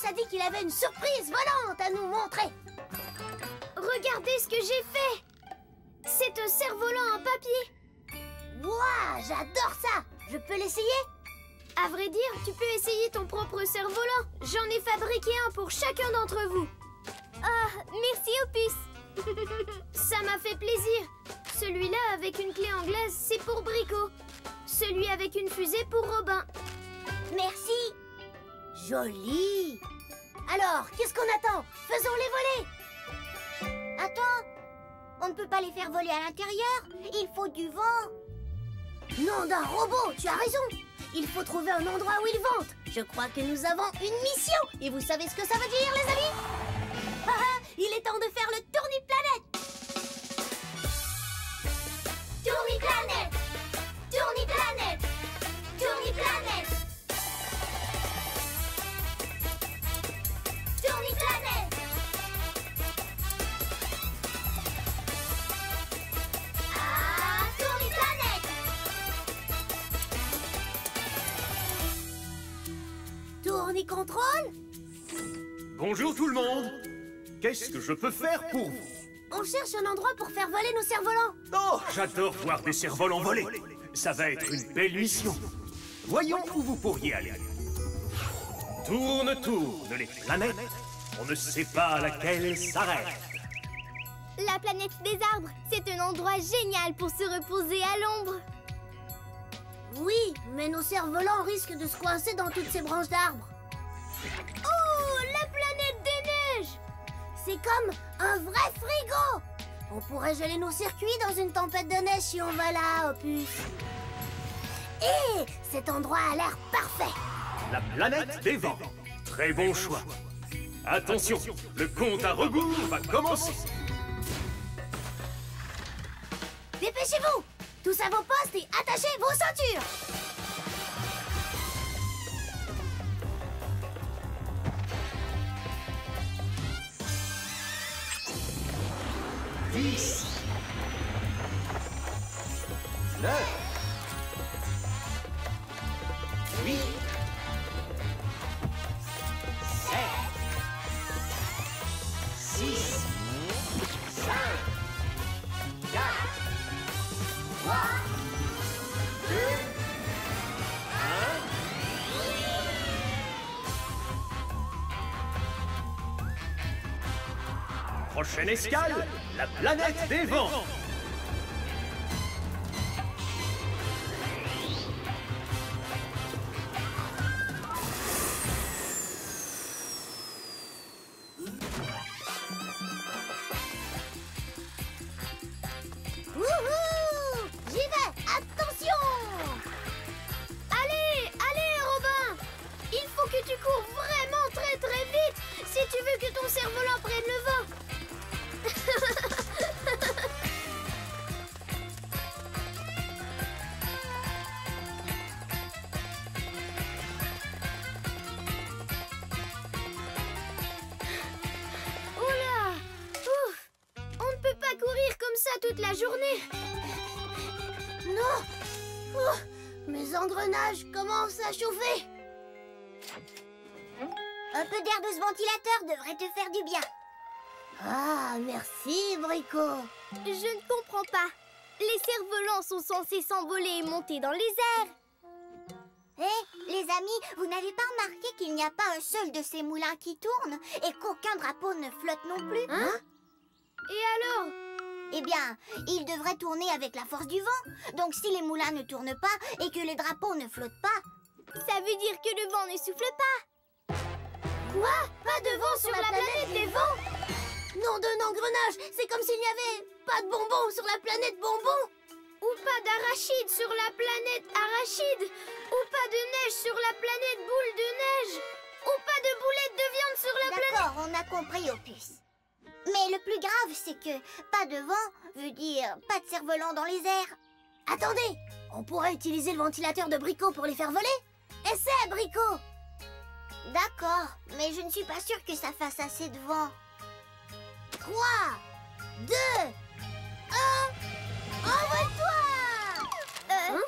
a dit qu'il avait une surprise volante à nous montrer. Regardez ce que j'ai fait. C'est un cerf-volant en papier. Ouah, j'adore ça. Je peux l'essayer? À vrai dire, tu peux essayer ton propre cerf-volant. J'en ai fabriqué un pour chacun d'entre vous. Ah, merci Opus. Ça m'a fait plaisir. Celui-là avec une clé anglaise, c'est pour Brico. Celui avec une fusée pour Robin. Merci. Joli. Alors, qu'est-ce qu'on attend? Faisons-les voler. Attends, on ne peut pas les faire voler à l'intérieur. Il faut du vent. Nom d'un robot, tu as raison. Il faut trouver un endroit où il vente. Je crois que nous avons une mission. Et vous savez ce que ça veut dire, les amis? Il est temps de faire le tourniplanète. Tourniplanète. Tourniplanète. Tourniplanète. Tourniplanète. Ah, tourniplanète. Tournicontrôle. Bonjour tout le monde. Qu'est-ce que je peux faire pour vous? On cherche un endroit pour faire voler nos cerfs-volants. Oh, j'adore voir des cerfs-volants voler. Ça va être une belle mission. Voyons où vous pourriez aller. Tourne, tourne les planètes. On ne sait pas à laquelle s'arrête. La planète des arbres, c'est un endroit génial pour se reposer à l'ombre. Oui, mais nos cerfs-volants risquent de se coincer dans toutes ces branches d'arbres. Oh, la planète des neiges! C'est comme un vrai frigo. On pourrait geler nos circuits dans une tempête de neige si on va là, Opus. Et cet endroit a l'air parfait. La planète des vents. Très bon choix. Attention, le compte à rebours va commencer. Dépêchez-vous. Tous à vos postes et attachez vos ceintures. Dix. 9. 8. 7. 6. 5. 4. 3. 2. 1. Prochaine escale, la planète des vents. Wouhou! J'y vais! Attention! Allez, allez, Robin! Il faut que tu cours vraiment très très vite si tu veux que ton cerf-volant prenne le vent. Oula! Ouf! On ne peut pas courir comme ça toute la journée. Non! Ouh, mes engrenages commencent à chauffer. Un peu d'air de ce ventilateur devrait te faire du bien. Ah, merci, Brico. Je ne comprends pas. Les cerfs-volants sont censés s'envoler et monter dans les airs. Eh, les amis, vous n'avez pas remarqué qu'il n'y a pas un seul de ces moulins qui tourne et qu'aucun drapeau ne flotte non plus? Hein? Et alors? Eh bien, ils devraient tourner avec la force du vent. Donc si les moulins ne tournent pas et que les drapeaux ne flottent pas... Ça veut dire que le vent ne souffle pas. Quoi? Pas de vent sur la planète des vents? Nom d'un engrenage! C'est comme s'il n'y avait pas de bonbons sur la planète bonbons! Ou pas d'arachide sur la planète arachide? Ou pas de neige sur la planète boule de neige? Ou pas de boulettes de viande sur la planète... D'accord, on a compris, Opus. Mais le plus grave, c'est que pas de vent veut dire pas de cerf-volant dans les airs. Attendez, on pourrait utiliser le ventilateur de Brico pour les faire voler? Essaie, Brico! D'accord, mais je ne suis pas sûre que ça fasse assez de vent. 3, 2, 1, envole-toi! Hein?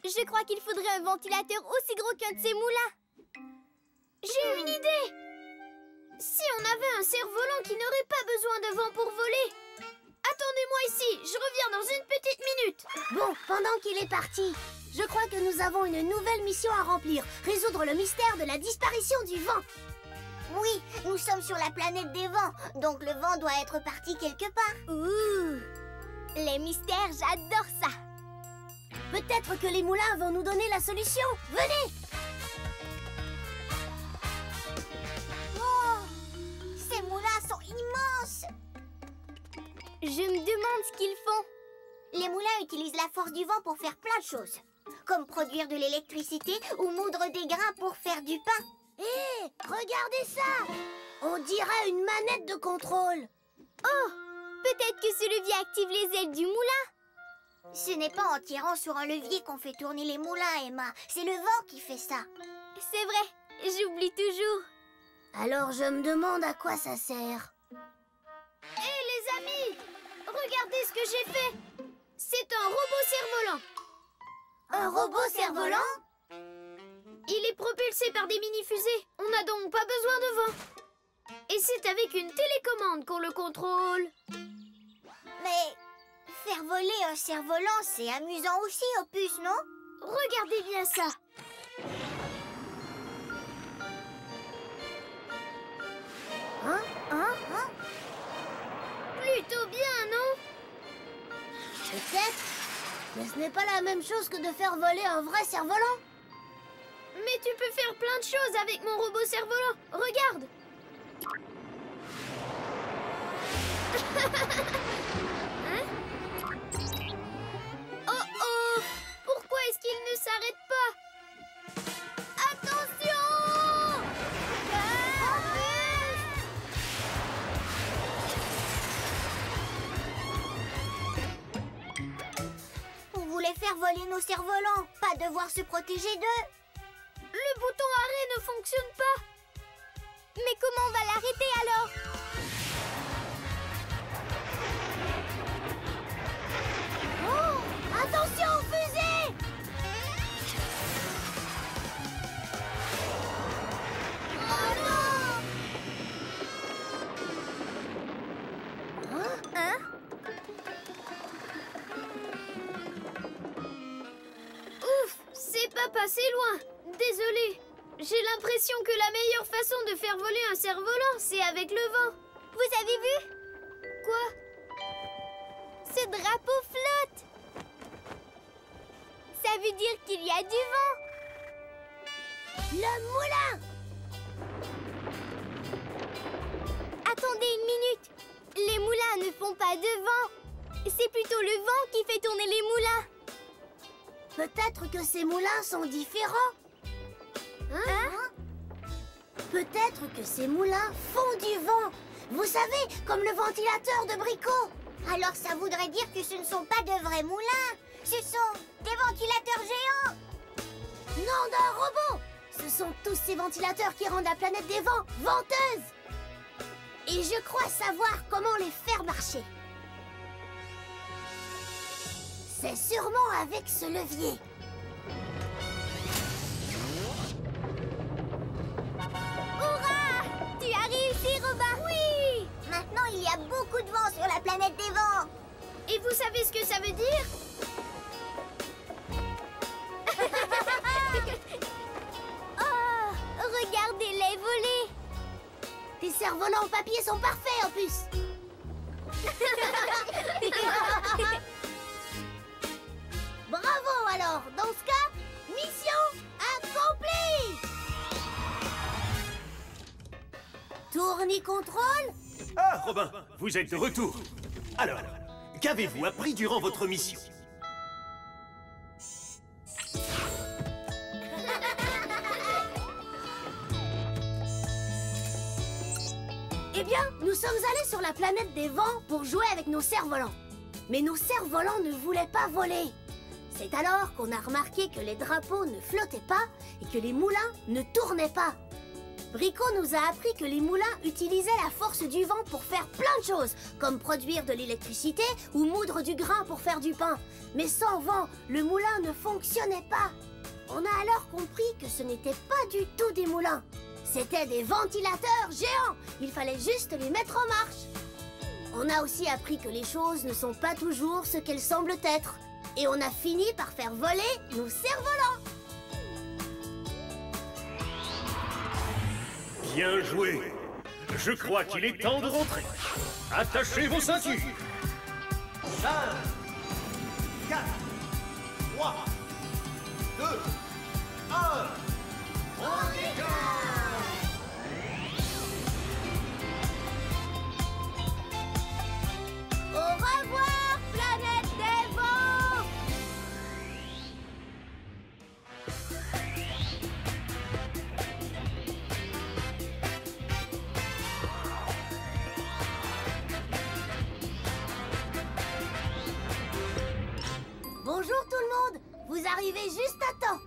Je crois qu'il faudrait un ventilateur aussi gros qu'un de ces moulins. J'ai une idée! on avait un cerf-volant qui n'aurait pas besoin de vent pour voler. Attendez-moi ici, je reviens dans une petite minute. Bon, pendant qu'il est parti, je crois que nous avons une nouvelle mission à remplir. Résoudre le mystère de la disparition du vent. Oui, nous sommes sur la planète des vents, donc le vent doit être parti quelque part. Ouh, Les mystères, j'adore ça. Peut-être que les moulins vont nous donner la solution. Venez! Oh, ces moulins sont immenses. je me demande ce qu'ils font. Les moulins utilisent la force du vent pour faire plein de choses, comme produire de l'électricité ou moudre des grains pour faire du pain. Hé, regardez ça! On dirait une manette de contrôle. Oh, peut-être que ce levier active les ailes du moulin. Ce n'est pas en tirant sur un levier qu'on fait tourner les moulins, Emma. C'est le vent qui fait ça. C'est vrai, j'oublie toujours. Alors je me demande à quoi ça sert. Hé les amis, regardez ce que j'ai fait. C'est un robot cerf-volant. Un robot cerf-volant? Il est propulsé par des mini-fusées. On n'a donc pas besoin de vent. Et c'est avec une télécommande qu'on le contrôle. Mais faire voler un cerf-volant, c'est amusant aussi, Opus, non? Regardez bien ça. Hein? Plutôt bien, non? Peut-être. Mais ce n'est pas la même chose que de faire voler un vrai cerf-volant. Mais tu peux faire plein de choses avec mon robot cerf-volant. Regarde. Hein? Oh oh! Pourquoi est-ce qu'il ne s'arrête pas? Attention! On voulait faire voler nos cerfs-volants, pas devoir se protéger d'eux. Le bouton arrêt ne fonctionne pas. Mais comment on va l'arrêter alors? Oh! Attention aux fusées! Oh non! Hein? Ouf, c'est pas passé loin. Désolée. J'ai l'impression que la meilleure façon de faire voler un cerf-volant, c'est avec le vent. Vous avez vu? Quoi? Ce drapeau flotte. Ça veut dire qu'il y a du vent. Le moulin! Attendez une minute. Les moulins ne font pas de vent. C'est plutôt le vent qui fait tourner les moulins. Peut-être que ces moulins sont différents. Hein? Peut-être que ces moulins font du vent. Vous savez, comme le ventilateur de Brico. Alors ça voudrait dire que ce ne sont pas de vrais moulins. Ce sont des ventilateurs géants. Non, d'un robot. Ce sont tous ces ventilateurs qui rendent la planète des vents venteuse. Et je crois savoir comment les faire marcher. C'est sûrement avec ce levier. Hurrah! Tu as réussi, Robin! Oui! Maintenant, il y a beaucoup de vent sur la planète des vents. Et vous savez ce que ça veut dire? Oh! Regardez-les voler! Tes cerfs-volants en papier sont parfaits, Opus. Bravo alors. Dans ce cas, mission accomplie. Tourne-contrôle. Ah, Robin, vous êtes de retour. Alors, qu'avez-vous appris durant votre mission? Eh bien, nous sommes allés sur la planète des vents pour jouer avec nos cerfs-volants. Mais nos cerfs-volants ne voulaient pas voler. C'est alors qu'on a remarqué que les drapeaux ne flottaient pas et que les moulins ne tournaient pas. Brico nous a appris que les moulins utilisaient la force du vent pour faire plein de choses, comme produire de l'électricité ou moudre du grain pour faire du pain. Mais sans vent, le moulin ne fonctionnait pas. On a alors compris que ce n'était pas du tout des moulins. C'étaient des ventilateurs géants. Il fallait juste les mettre en marche. On a aussi appris que les choses ne sont pas toujours ce qu'elles semblent être. Et on a fini par faire voler nos cerfs-volants. Bien joué. Je crois qu'il est temps de rentrer. Attachez vos ceintures. 5, 4, 3, 2, 1. On décolle! Au revoir, planète des vents! Bonjour tout le monde! Vous arrivez juste à temps!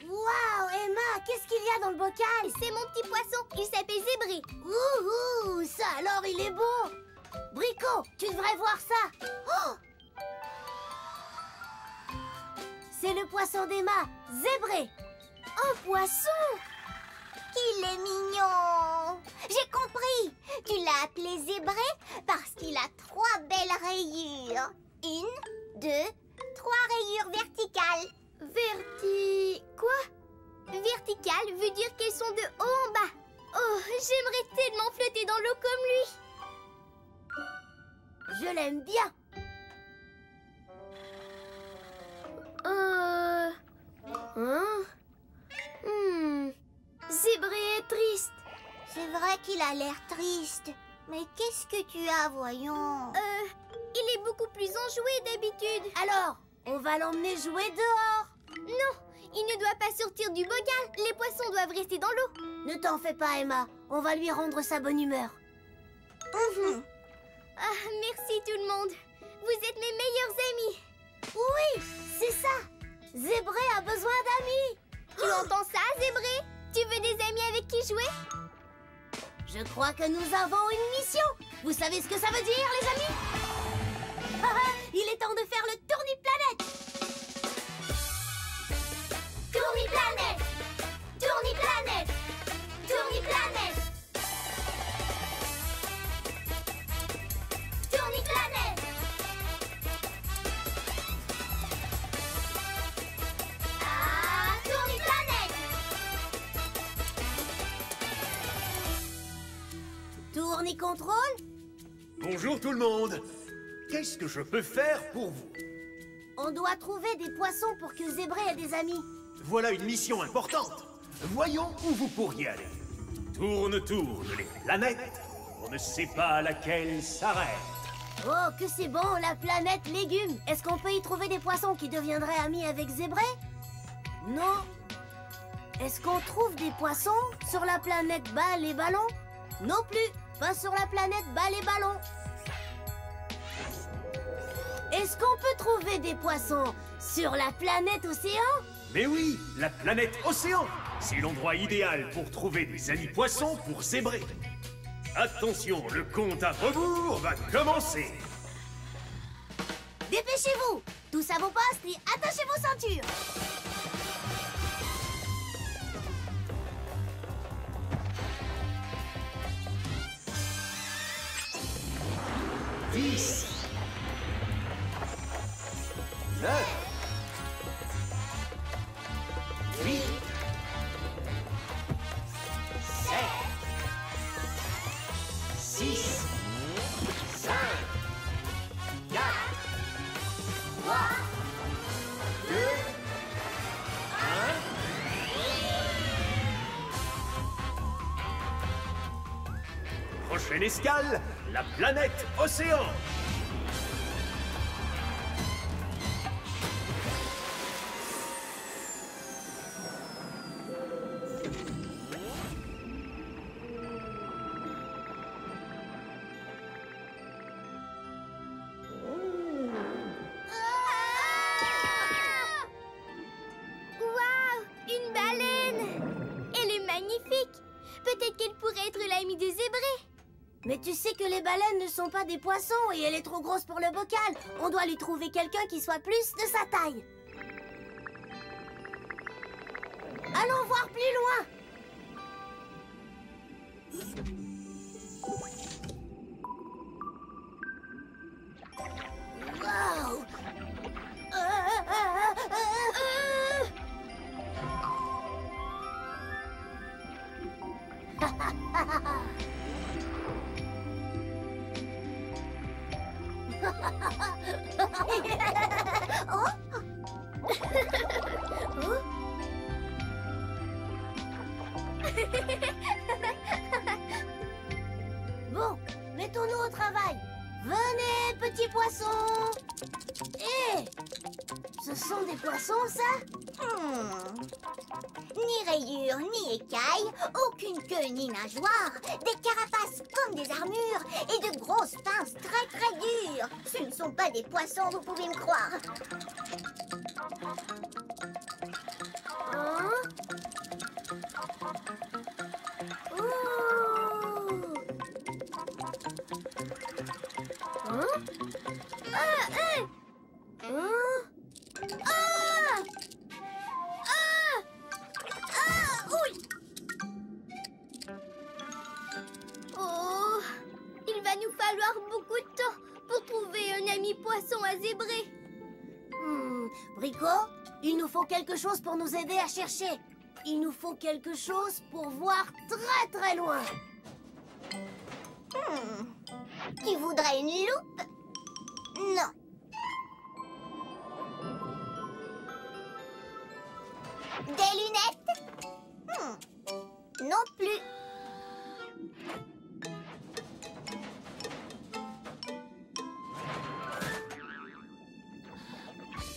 Waouh, Emma, qu'est-ce qu'il y a dans le bocal? C'est mon petit poisson, il s'appelle Zébré. Ouh, ça alors il est bon! Brico, tu devrais voir ça! Oh, c'est le poisson d'Emma, Zébré! Un poisson! Il est mignon! J'ai compris! Tu l'as appelé Zébré parce qu'il a 3 belles rayures. 1, 2, 3 rayures verticales. Quoi? Vertical veut dire qu'elles sont de haut en bas. Oh, j'aimerais tellement flotter dans l'eau comme lui. Je l'aime bien! Zébré est triste. C'est vrai qu'il a l'air triste. Mais qu'est-ce que tu as, voyons? Il est beaucoup plus enjoué d'habitude. Alors, on va l'emmener jouer dehors! Non, il ne doit pas sortir du bocal. Les poissons doivent rester dans l'eau. Ne t'en fais pas, Emma, on va lui rendre sa bonne humeur. Ah, merci tout le monde. Vous êtes mes meilleurs amis. Oui, c'est ça! Zébré a besoin d'amis! Tu entends ça, Zébré? Tu veux des amis avec qui jouer? Je crois que nous avons une mission! Vous savez ce que ça veut dire, les amis? Il est temps de faire le tourniplanète! Tourniplanète! Tourniplanète! Tourniplanète! Tourniplanète! Ah, tourniplanète! Tournicontrôle? Bonjour tout le monde. Qu'est-ce que je peux faire pour vous? On doit trouver des poissons pour que Zébré ait des amis. Voilà une mission importante. Voyons où vous pourriez aller. Tourne les planètes. On ne sait pas laquelle s'arrête. Oh, que c'est bon, la planète légumes! Est-ce qu'on peut y trouver des poissons qui deviendraient amis avec Zébré? Non. Est-ce qu'on trouve des poissons sur la planète Balle et Ballon? Non plus, pas sur la planète Balle et Ballon. Est-ce qu'on peut trouver des poissons sur la planète Océan? Mais oui, la planète Océan. C'est l'endroit idéal pour trouver des amis poissons pour Zébré. Attention, le compte à rebours va commencer. Dépêchez-vous! Tous à vos postes et attachez vos ceintures! Dix, 9, 8, 7, 6, 5, 4, 3, 2, 1. Prochaine escale, la planète Océan. Waouh, une baleine! Elle est magnifique. Peut-être qu'elle pourrait être l'amie de Zébré. Mais tu sais que les baleines ne sont pas des poissons et elle est trop grosse pour le bocal. On doit lui trouver quelqu'un qui soit plus de sa taille. voir plus loin. Wow. Bon, mettons-nous au travail. Venez, petits poissons. Hé, ce sont des poissons, ça? Ni rayures, ni écailles, aucune queue ni nageoire, des carapaces comme des armures et de grosses pinces très très dures. Ce ne sont pas des poissons, vous pouvez me croire. Hein? Hein? Ah! Oui. Oh, il va nous falloir beaucoup de temps pour trouver un ami poisson à zébrer. Brico, il nous faut quelque chose pour nous aider à chercher. Il nous faut quelque chose pour voir très très loin. Tu voudrais une loupe? Non. Des lunettes? Non plus.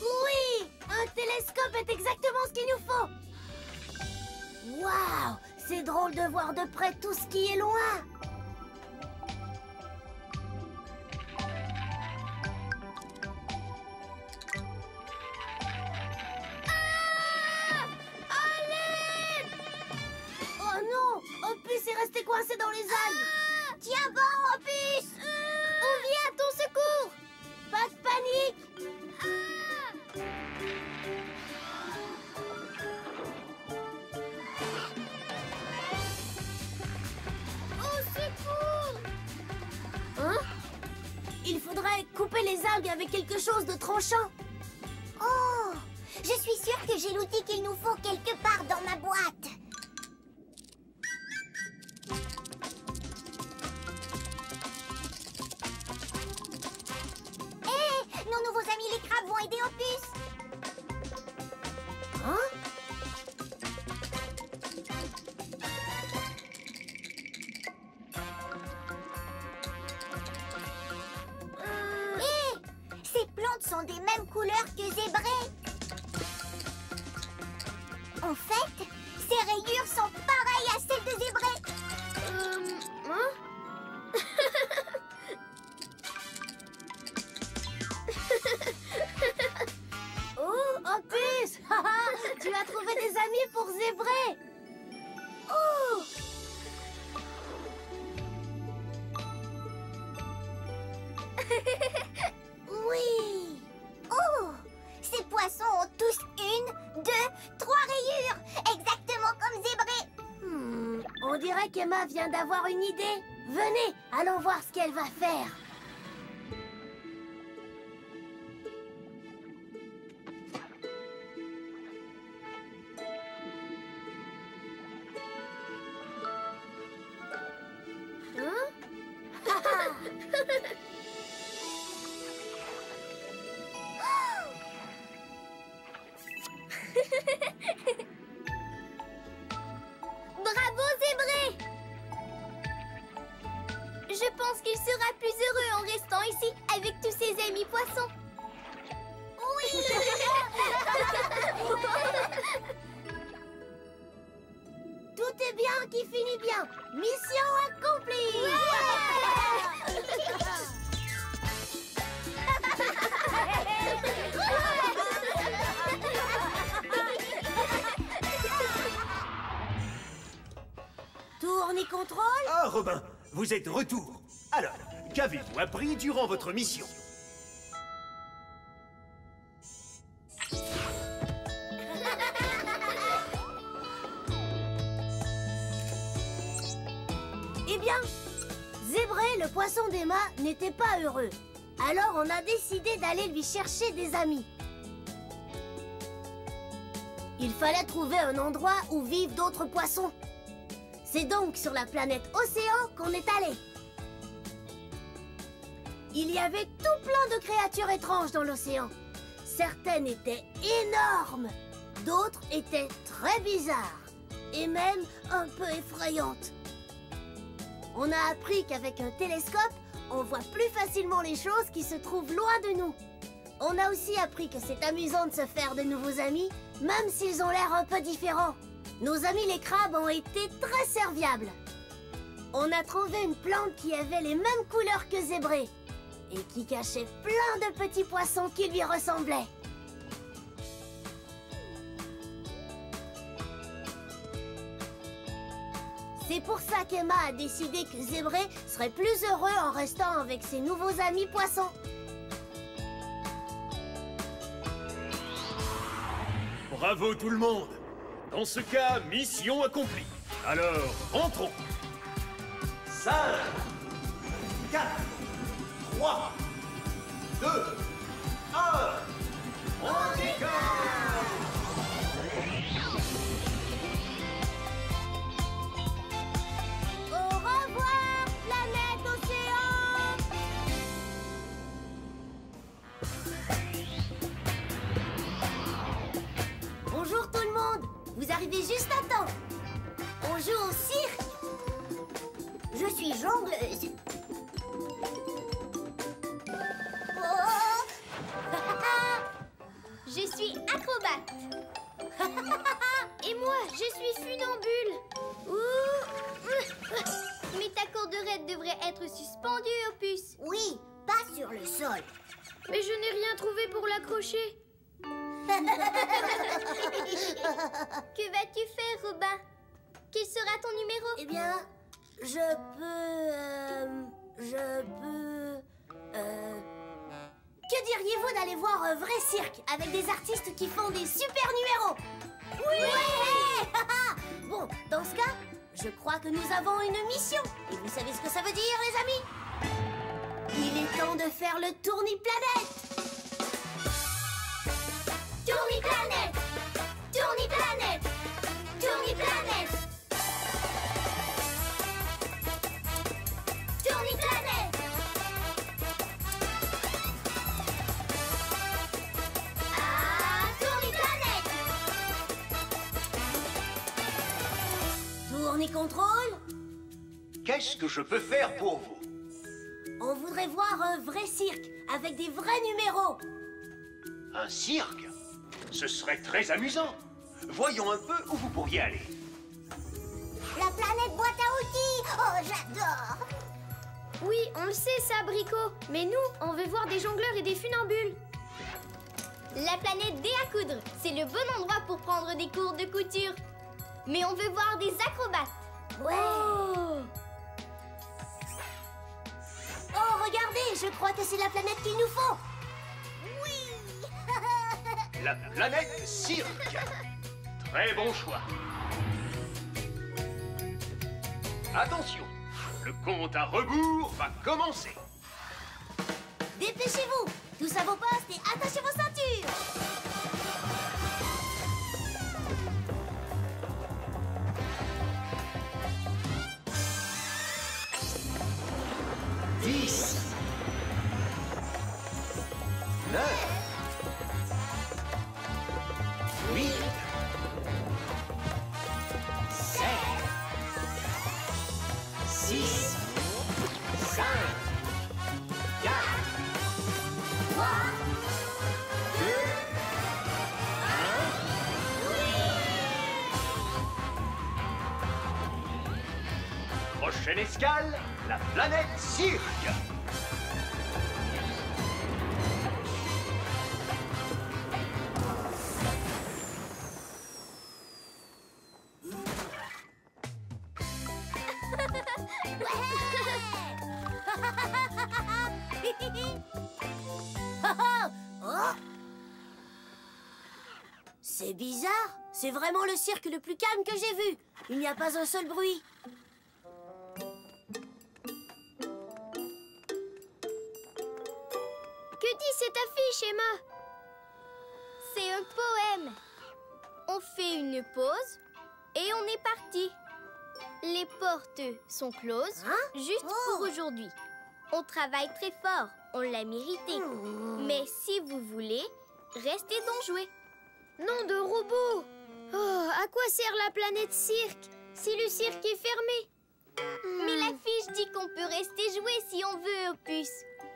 Oui, un télescope est exactement ce qu'il nous faut. Waouh, c'est drôle de voir de près tout ce qui est loin. Oh non, Opus est resté coincé dans les algues. Tiens bon, Opus! On vient à ton secours. Pas de panique. Au secours! Hein? Il faudrait couper les algues avec quelque chose de tranchant. Oh! Je suis sûre que j'ai l'outil qu'il nous faut quelque part dans ma boîte. Hé! Nos nouveaux amis les crabes vont aider Opus. Hein? Hé! Ces plantes sont des mêmes couleurs que zébrées. En fait, ces rayures sont pareilles à celles de zébrées. Hein? Oh, Opus! Tu as trouvé des amis pour zébrer. Oh! Oui. Oh! Ces poissons ont tous 1, 2, 3 rayures, exactement comme zébrés. On dirait qu'Emma vient d'avoir une idée. Venez, allons voir ce qu'elle va faire. Bravo, zébré! Je pense qu'il sera plus heureux en restant ici avec tous ses amis poissons. Oui. Tout est bien qui finit bien. Mission accomplie. Tourne et contrôle. Ah, Robin, vous êtes de retour. Alors, qu'avez-vous appris durant votre mission? bien. Zébré, le poisson d'Emma, n'était pas heureux. Alors on a décidé d'aller lui chercher des amis. Il fallait trouver un endroit où vivent d'autres poissons. C'est donc sur la planète Océan qu'on est allé. Il y avait tout plein de créatures étranges dans l'océan. Certaines étaient énormes, d'autres étaient très bizarres et même un peu effrayantes. On a appris qu'avec un télescope, on voit plus facilement les choses qui se trouvent loin de nous. On a aussi appris que c'est amusant de se faire de nouveaux amis, même s'ils ont l'air un peu différents. Nos amis les crabes ont été très serviables. On a trouvé une plante qui avait les mêmes couleurs que Zébré et qui cachait plein de petits poissons qui lui ressemblaient. C'est pour ça qu'Emma a décidé que Zébré serait plus heureux en restant avec ses nouveaux amis poissons. Bravo tout le monde! Dans ce cas, mission accomplie. Alors, entrons. 5, 4, 3, 2, 1. On décolle! Au revoir, planète Océan! Bonjour tout le monde! Vous arrivez juste à temps. On joue au cirque. Je suis jongleuse. Je suis acrobate. Et moi, je suis funambule. Mais ta corde devrait être suspendue, Opus. Oui, pas sur le sol. Mais je n'ai rien trouvé pour l'accrocher. Que vas-tu faire, Robin? Quel sera ton numéro? Eh bien, je peux... Que diriez-vous d'aller voir un vrai cirque avec des artistes qui font des super numéros? Oui! Ouais. Bon, dans ce cas, je crois que nous avons une mission. Et vous savez ce que ça veut dire, les amis? Il est temps de faire le tourni-planète. Tourni-planète! Tourni-planète! Tourni-planète! Tourni-planète! Ah, tourni-planète! Tourni-contrôle? Qu'est-ce que je peux faire pour vous? On voudrait voir un vrai cirque avec des vrais numéros. Un cirque? Ce serait très amusant. Voyons un peu où vous pourriez aller. La planète boîte à outils. Oh, j'adore. Oui, on le sait, ça, Abricot. Mais nous, on veut voir des jongleurs et des funambules. La planète dé à coudre. C'est le bon endroit pour prendre des cours de couture. Mais on veut voir des acrobates. Ouais. Oh, regardez, je crois que c'est la planète qu'il nous faut. La planète cirque. Très bon choix. Attention, le compte à rebours va commencer. Dépêchez-vous, tous à vos postes et attachez vos ceintures. 10, 9, 8, 7, 6, 5, 4, 3, 2, 1. Prochaine escale, la planète cirque. C'est bizarre, c'est vraiment le cirque le plus calme que j'ai vu. Il n'y a pas un seul bruit. dis cette affiche, Emma? C'est un poème. On fait une pause et on est parti. Les portes sont closes, juste pour aujourd'hui. On travaille très fort, on l'a mérité. Mais si vous voulez, restez donc jouer. Nom de robot! Oh, à quoi sert la planète cirque si le cirque est fermé? Mais l'affiche dit qu'on peut rester jouer si on veut, Opus.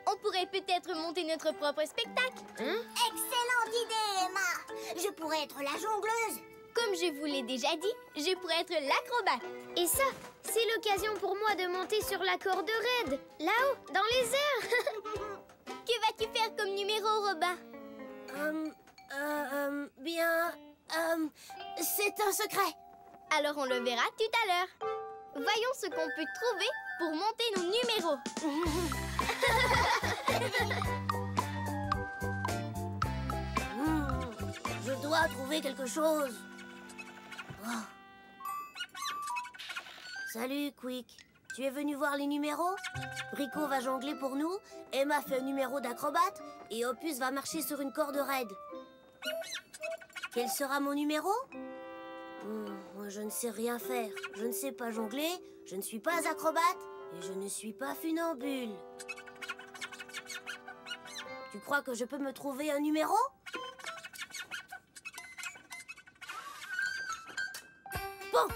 On pourrait peut-être monter notre propre spectacle. Excellente idée, Emma. Je pourrais être la jongleuse. Comme je vous l'ai déjà dit, je pourrais être l'acrobate. Et ça, c'est l'occasion pour moi de monter sur la corde raide, là-haut, dans les airs. Que vas-tu faire comme numéro, Robin? C'est un secret. Alors on le verra tout à l'heure. Voyons ce qu'on peut trouver pour monter nos numéros. Je dois trouver quelque chose. Oh. Salut, Quick. Tu es venu voir les numéros? Brico va jongler pour nous, Emma fait un numéro d'acrobate et Opus va marcher sur une corde raide. Quel sera mon numéro? Moi, je ne sais rien faire. Je ne sais pas jongler, je ne suis pas acrobate et je ne suis pas funambule. Tu crois que je peux me trouver un numéro? Bon,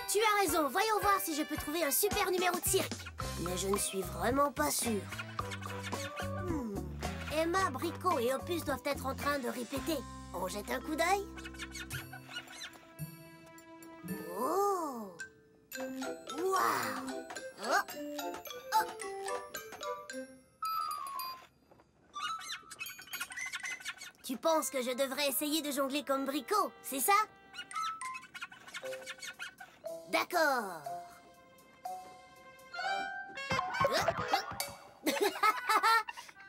tu as raison. Voyons voir si je peux trouver un super numéro de cirque. Mais je ne suis vraiment pas sûre. Emma, Brico et Opus doivent être en train de répéter. On jette un coup d'œil? Oh! Waouh! Oh! Oh! Tu penses que je devrais essayer de jongler comme Brico, c'est ça? D'accord.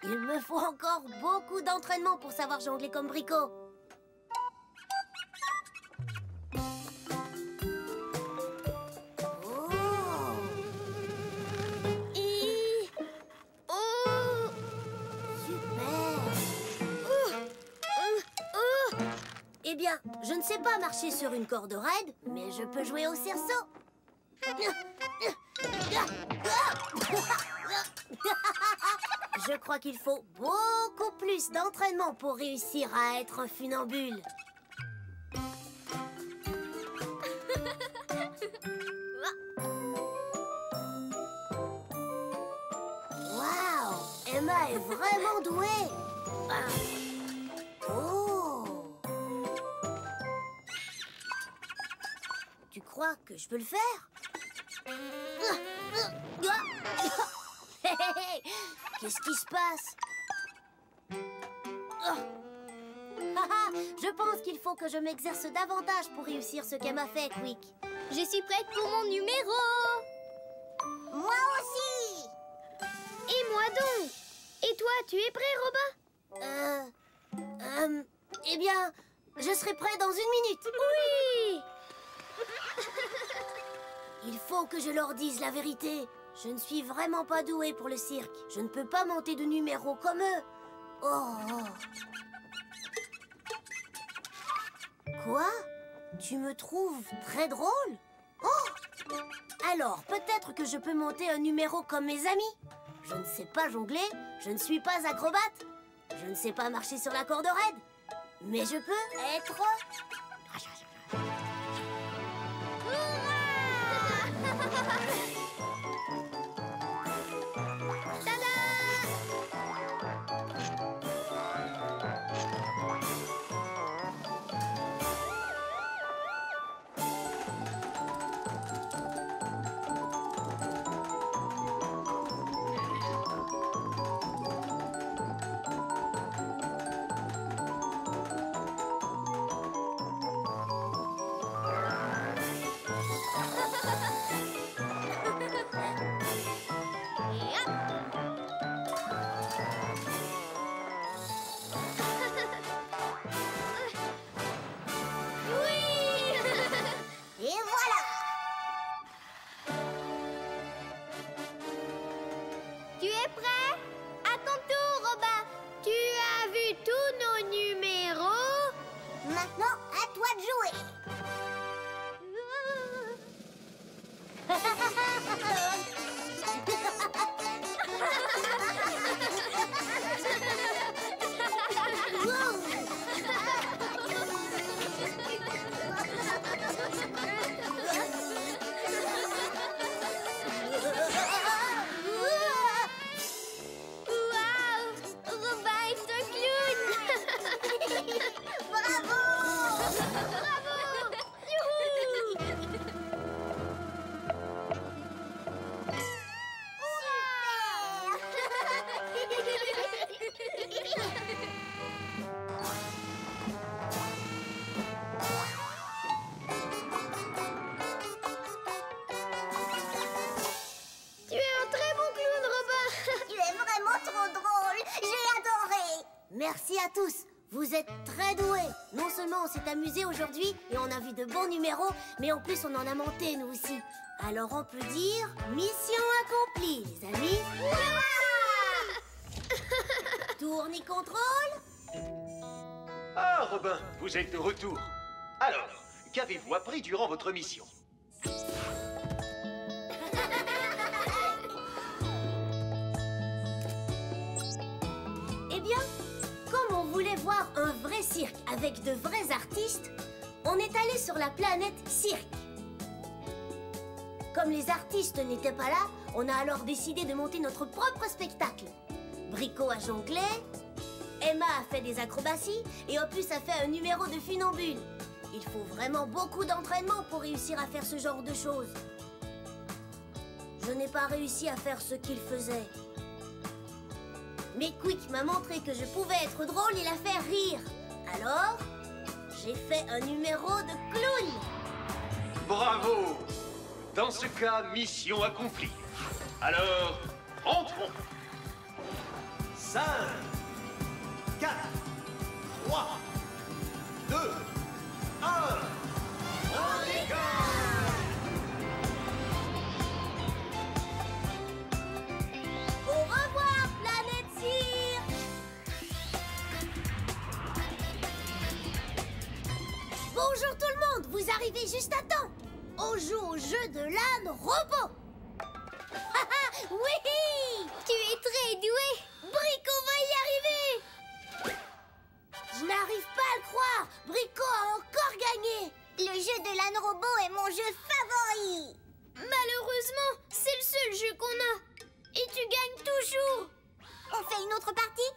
Il me faut encore beaucoup d'entraînement pour savoir jongler comme Brico. Eh bien, je ne sais pas marcher sur une corde raide, mais je peux jouer au cerceau. Je crois qu'il faut beaucoup plus d'entraînement pour réussir à être un funambule. Waouh! Emma est vraiment douée. Oh! Tu crois que je peux le faire? Qu'est-ce qui se passe? Je pense qu'il faut que je m'exerce davantage pour réussir ce qu'elle m'a fait, Quick. Je suis prête pour mon numéro. Moi aussi. Et moi donc. Et toi, tu es prêt, Robin? Eh bien, je serai prêt dans 1 minute. Oui. Il faut que je leur dise la vérité. Je ne suis vraiment pas douée pour le cirque. Je ne peux pas monter de numéros comme eux. Oh. Quoi? Tu me trouves très drôle? Oh! Alors, peut-être que je peux monter un numéro comme mes amis. Je ne sais pas jongler, je ne suis pas acrobate. Je ne sais pas marcher sur la corde raide. Mais je peux être... à tous. Vous êtes très doués. Non seulement on s'est amusé aujourd'hui et on a vu de bons numéros, mais en plus on en a monté nous aussi. Alors on peut dire mission accomplie, les amis. Tourne-contrôle. Ah, Robin, vous êtes de retour. Alors, qu'avez-vous appris durant votre mission? Eh bien, comme on voulait voir un vrai cirque avec de vrais artistes, on est allé sur la planète Cirque. Comme les artistes n'étaient pas là, on a alors décidé de monter notre propre spectacle. Brico a jonglé, Emma a fait des acrobaties et Opus a fait un numéro de funambule. Il faut vraiment beaucoup d'entraînement pour réussir à faire ce genre de choses. Je n'ai pas réussi à faire ce qu'il faisait. Mais Quick m'a montré que je pouvais être drôle et la faire rire. Alors, j'ai fait un numéro de clown. Bravo! Dans ce cas, mission accomplie. Alors, entrons. 5, 4, 3, 2, 1. On décolle! Au revoir, planète Cirque! Bonjour tout le monde, vous arrivez juste à temps. On joue au jeu de l'âne robot. Oui! Tu es très doué. Brico va y arriver! Je n'arrive pas à le croire! Brico a encore gagné! Le jeu de l'âne robot est mon jeu favori. Malheureusement, c'est le seul jeu qu'on a. Et tu gagnes toujours. On fait une autre partie?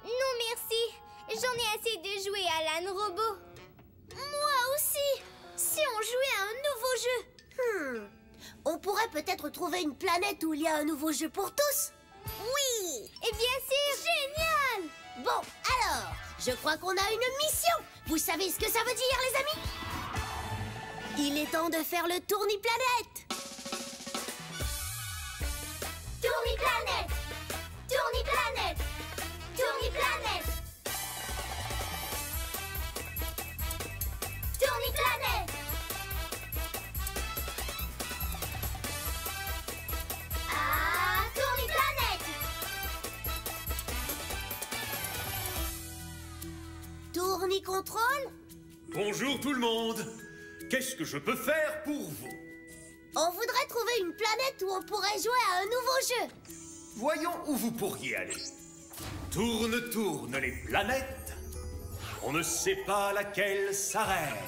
Non merci. J'en ai assez de jouer à l'âne robot. Moi aussi. Si on jouait à un nouveau jeu. On pourrait peut-être trouver une planète où il y a un nouveau jeu pour tous. Oui. Eh bien c'est Génial! Bon, alors, je crois qu'on a une mission. Vous savez ce que ça veut dire, les amis? Il est temps de faire le tourniplanète. Tourniplanète. Tourniplanète. Tourniplanète. Tourniplanète. Ah, tourniplanète. Tournicontrôle? Bonjour tout le monde. Qu'est-ce que je peux faire pour vous? On voudrait trouver une planète où on pourrait jouer à un nouveau jeu. Voyons où vous pourriez aller. Tourne, tourne les planètes. On ne sait pas laquelle s'arrête.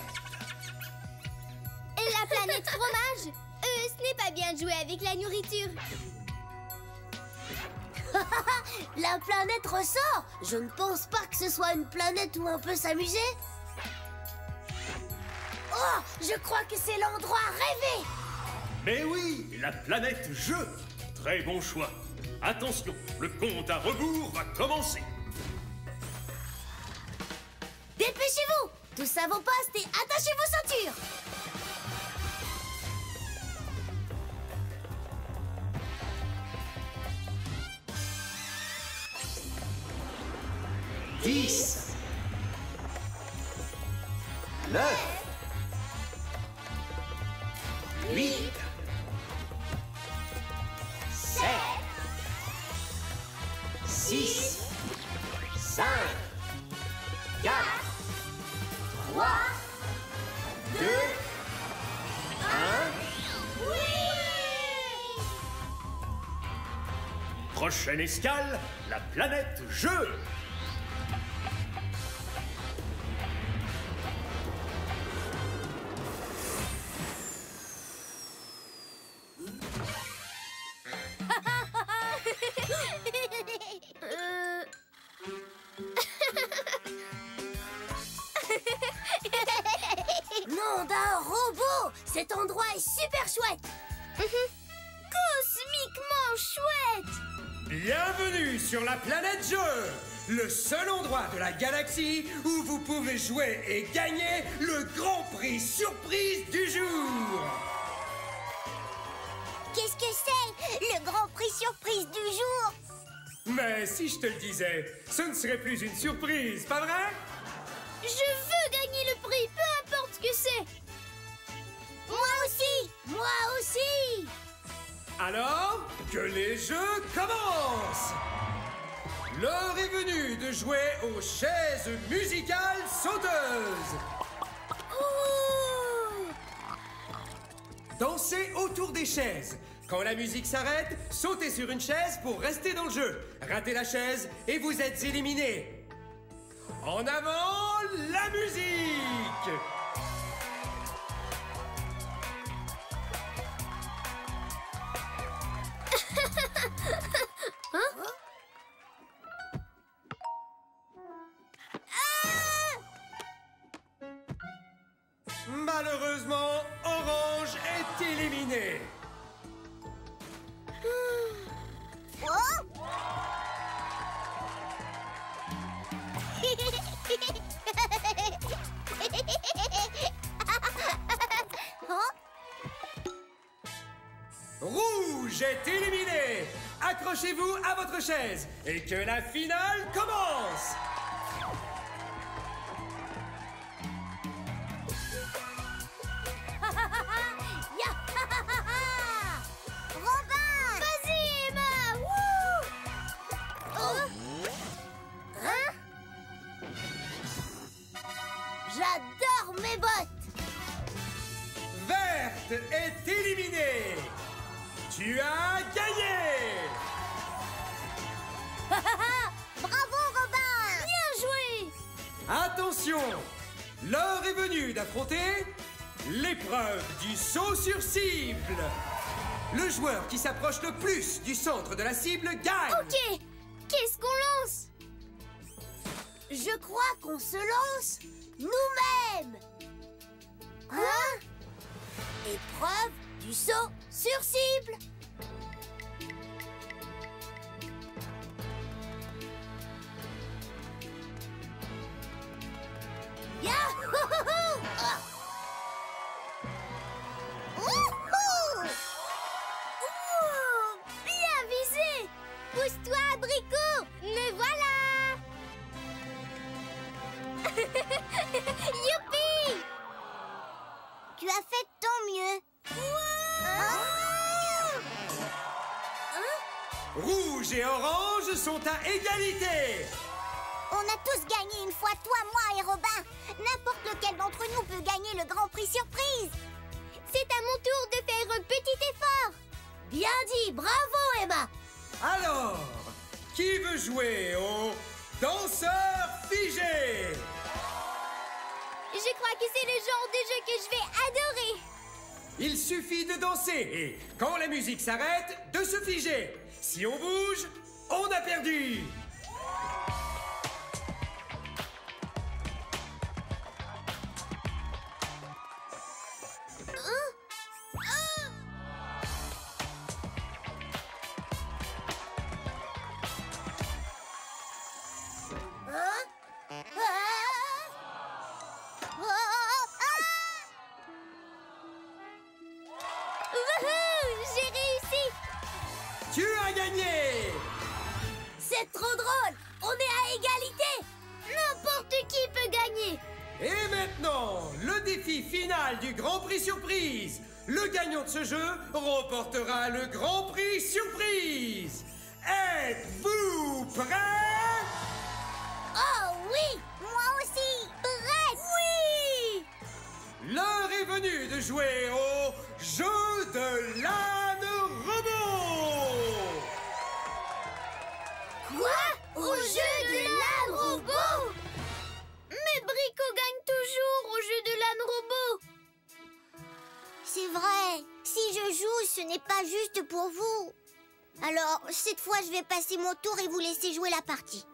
La planète fromage. Ce n'est pas bien de jouer avec la nourriture. La planète ressort. Je ne pense pas que ce soit une planète où on peut s'amuser. Oh, je crois que c'est l'endroit rêvé. Mais oui, la planète jeu. Très bon choix. Attention, le compte à rebours va commencer. Dépêchez-vous. Tous à vos postes et attachez vos ceintures. Dix, 9, 8, 7, 6, 5, 4, 3, 2, 1. Prochaine escale, la planète jeu. Nom d'un robot. Cet endroit est super chouette. Cosmiquement chouette. Bienvenue sur la planète Jeu, le seul endroit de la galaxie où vous pouvez jouer et gagner le grand prix surprise du jour. Qu'est-ce que c'est, le grand prix surprise du jour? Mais si je te le disais, ce ne serait plus une surprise, pas vrai? Je veux gagner le prix, peu importe ce que c'est. Moi aussi! Moi aussi! Alors, que les jeux commencent! L'heure est venue de jouer aux chaises musicales sauteuses. Dansez autour des chaises. Quand la musique s'arrête, sautez sur une chaise pour rester dans le jeu. Ratez la chaise et vous êtes éliminé. En avant, la musique! Malheureusement, Orange est éliminé. Rouge est éliminé. Accrochez-vous à votre chaise et que la finale commence. Robin! Vas-y, Emma! J'adore mes bottes! Verte est éliminée. Tu as gagné. Bravo, Robin! Bien joué! Attention, l'heure est venue d'affronter l'épreuve du saut sur cible. Le joueur qui s'approche le plus du centre de la cible gagne. Ok, qu'est-ce qu'on lance? Je crois qu'on se lance nous-mêmes! Hein? Épreuve du saut sur cible! Yahoo! Ah. Wouhou! Ouh, bien visé! Pousse-toi, abricot! Me voilà! Youpi! Tu as fait de ton mieux. Rouge et orange sont à égalité. On a tous gagné une fois, toi, moi et Robin. N'importe lequel d'entre nous peut gagner le Grand Prix surprise. C'est à mon tour de faire un petit effort! Bien dit, bravo Emma! Alors, qui veut jouer au danseur figé? Je crois que c'est le genre de jeu que je vais adorer! Il suffit de danser et, quand la musique s'arrête, de se figer. Si on bouge, on a perdu. Wouhou! J'ai réussi! Tu as gagné. C'est trop drôle! On est à égalité! N'importe qui peut gagner! Et maintenant, le défi final du Grand Prix Surprise. Le gagnant de ce jeu remportera le Grand Prix Surprise. Êtes-vous prêts? Oh oui! Moi aussi. Prête! Oui! L'heure est venue de jouer au jeu de l'âne robot. Quoi? Au jeu de l'âne robot? Mais Brico gagne toujours au jeu de l'âne robot! C'est vrai. Si je joue, ce n'est pas juste pour vous. Alors, cette fois, je vais passer mon tour et vous laisser jouer la partie.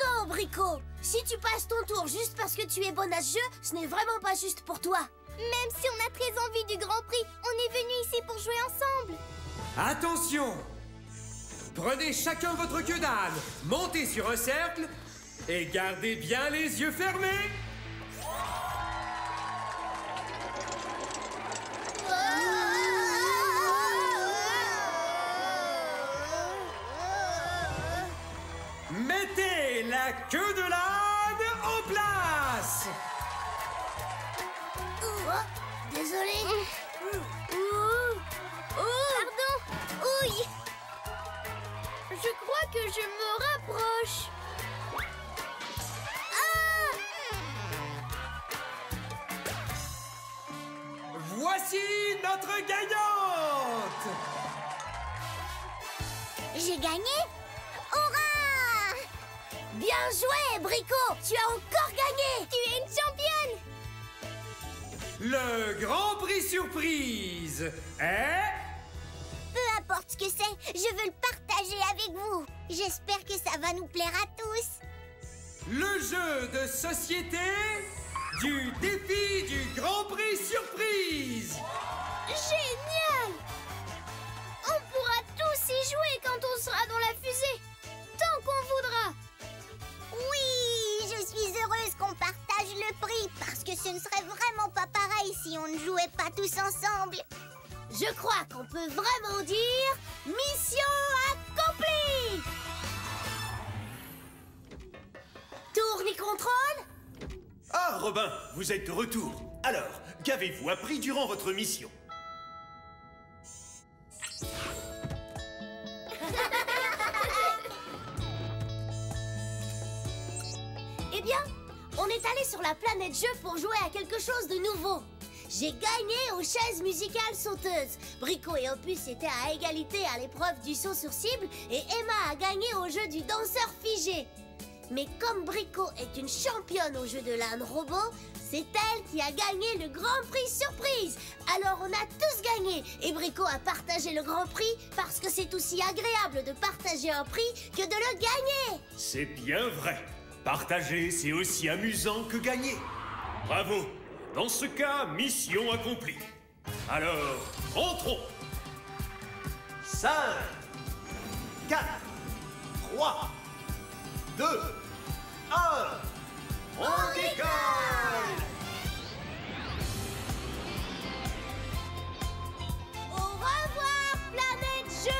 Non, Brico! Si tu passes ton tour juste parce que tu es bonne à ce jeu, ce n'est vraiment pas juste pour toi. Même si on a très envie du Grand Prix, on est venu ici pour jouer ensemble! Attention! Prenez chacun votre queue d'âne, montez sur un cercle et gardez bien les yeux fermés. la queue de l'âne en place. Oh, désolé. Pardon. Ouille. Je crois que je me rapproche. Voici notre gagnante. J'ai gagné? Hurrah! Bien joué, Brico. Tu as encore gagné. Tu es une championne. Le Grand Prix surprise est... Peu importe ce que c'est, je veux le partager avec vous. J'espère que ça va nous plaire à tous. le jeu de société du défi du Grand Prix surprise. Génial! On pourra tous y jouer quand on sera dans la fusée, tant qu'on voudra. Oui, je suis heureuse qu'on partage le prix parce que ce ne serait vraiment pas pareil si on ne jouait pas tous ensemble. Je crois qu'on peut vraiment dire mission accomplie. Tourne-contrôle. Ah, Robin, vous êtes de retour. Alors, qu'avez-vous appris durant votre mission? Eh bien, on est allé sur la planète jeu pour jouer à quelque chose de nouveau. J'ai gagné aux chaises musicales sauteuses. Brico et Opus étaient à égalité à l'épreuve du saut sur cible et Emma a gagné au jeu du danseur figé. Mais comme Brico est une championne au jeu de l'âne robot, c'est elle qui a gagné le Grand Prix surprise. Alors on a tous gagné et Brico a partagé le Grand Prix parce que c'est aussi agréable de partager un prix que de le gagner. C'est bien vrai. Partager, c'est aussi amusant que gagner. Bravo. Dans ce cas, mission accomplie. Alors, entrons. 5, 4, 3, 2, 1. On décolle! Au revoir, planète jeu!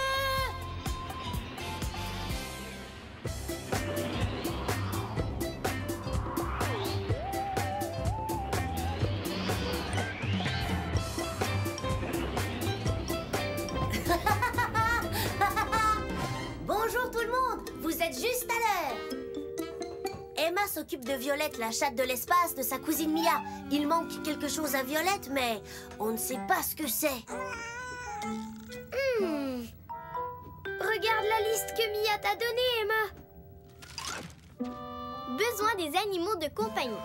Bonjour tout le monde, vous êtes juste à l'heure. Emma s'occupe de Violette, la chatte de l'espace, de sa cousine Mia. Il manque quelque chose à Violette, mais on ne sait pas ce que c'est. Regarde la liste que Mia t'a donnée, Emma. Besoin des animaux de compagnie.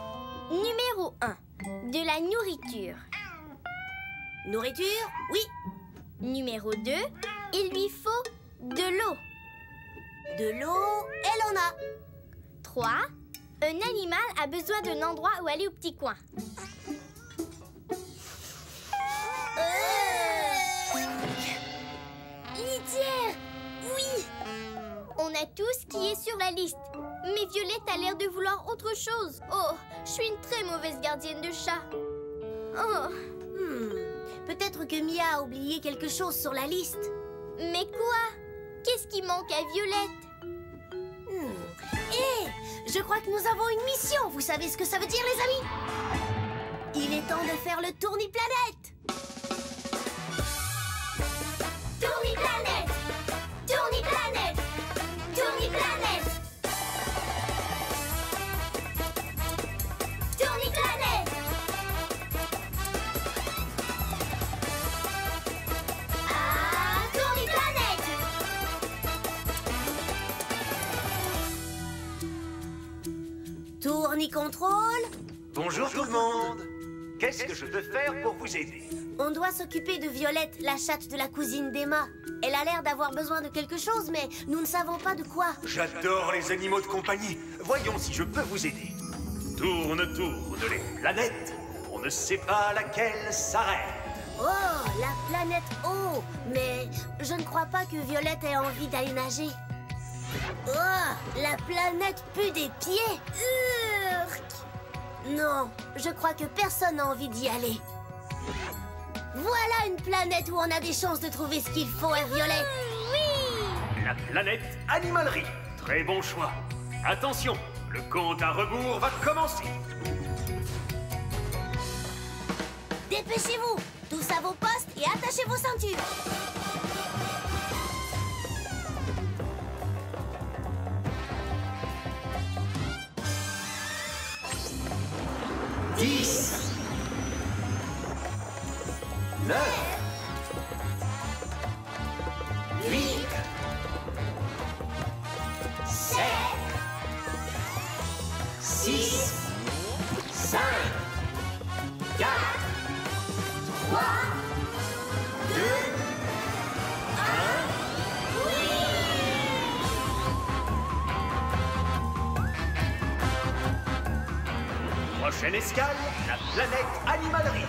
Numéro 1. De la nourriture. Nourriture? Oui. Numéro 2. Il lui faut de l'eau. De l'eau, elle en a. 3. Un animal a besoin d'un endroit où aller au petit coin. Litière! Oui! On a tout ce qui est sur la liste. Mais Violette a l'air de vouloir autre chose. Oh, je suis une très mauvaise gardienne de chat. Oh, Peut-être que Mia a oublié quelque chose sur la liste. mais quoi? Qu'est-ce qui manque à Violette? Je crois que nous avons une mission. Vous savez ce que ça veut dire, les amis? Il est temps de faire le tourni-planète. Tourni-planète! Tourni-planète! Tourni-planète! Tourni-planète! Ah, tourni-planète! Tourni-contrôle. Bonjour tout le monde. Qu'est-ce que je peux faire pour vous aider? On doit s'occuper de Violette, la chatte de la cousine d'Emma. Elle a l'air d'avoir besoin de quelque chose, mais nous ne savons pas de quoi. J'adore les animaux de compagnie. Voyons si je peux vous aider. Tourne, tourne les planètes. On ne sait pas laquelle s'arrête. Oh, la planète eau. Mais je ne crois pas que Violette ait envie d'aller nager. Oh, la planète pue des pieds. Urk. Non, je crois que personne n'a envie d'y aller. Voilà une planète où on a des chances de trouver ce qu'il faut à Violette. La planète animalerie. Très bon choix. Attention, Le compte à rebours va commencer. Dépêchez-vous! Tous à vos postes et attachez vos ceintures! Dix, 9, 8, 7, 6, 5, 4, 3, 2, 1. Prochaine escale, la planète animalerie.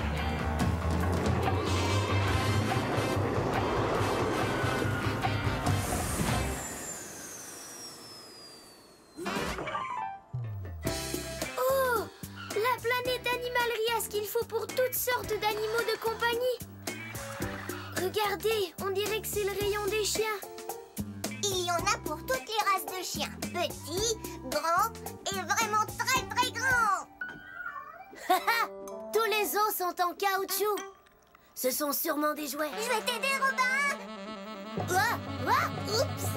Oh! La planète animalerie a ce qu'il faut pour toutes sortes d'animaux de compagnie. Regardez, on dirait que c'est le rayon des chiens. Il y en a pour toutes les races de chiens. Petits, grands et vraiment très très grands. Tous les os sont en caoutchouc. Ce sont sûrement des jouets. Je vais t'aider, Robin. Oups!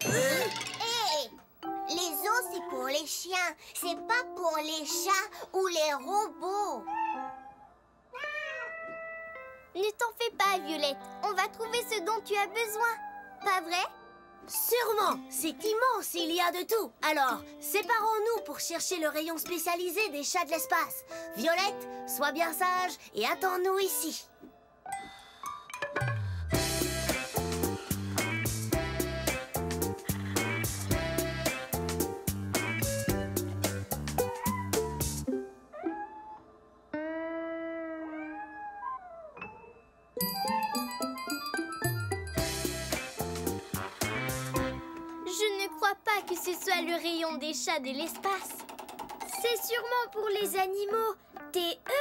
Hé, les os c'est pour les chiens, c'est pas pour les chats ou les robots. Ne t'en fais pas, Violette. On va trouver ce dont tu as besoin. Pas vrai? Sûrement! C'est immense, il y a de tout. Alors, séparons-nous pour chercher le rayon spécialisé des chats de l'espace. Violette, sois bien sage et attends-nous ici. Je ne crois pas que ce soit le rayon des chats de l'espace. C'est sûrement pour les animaux TE.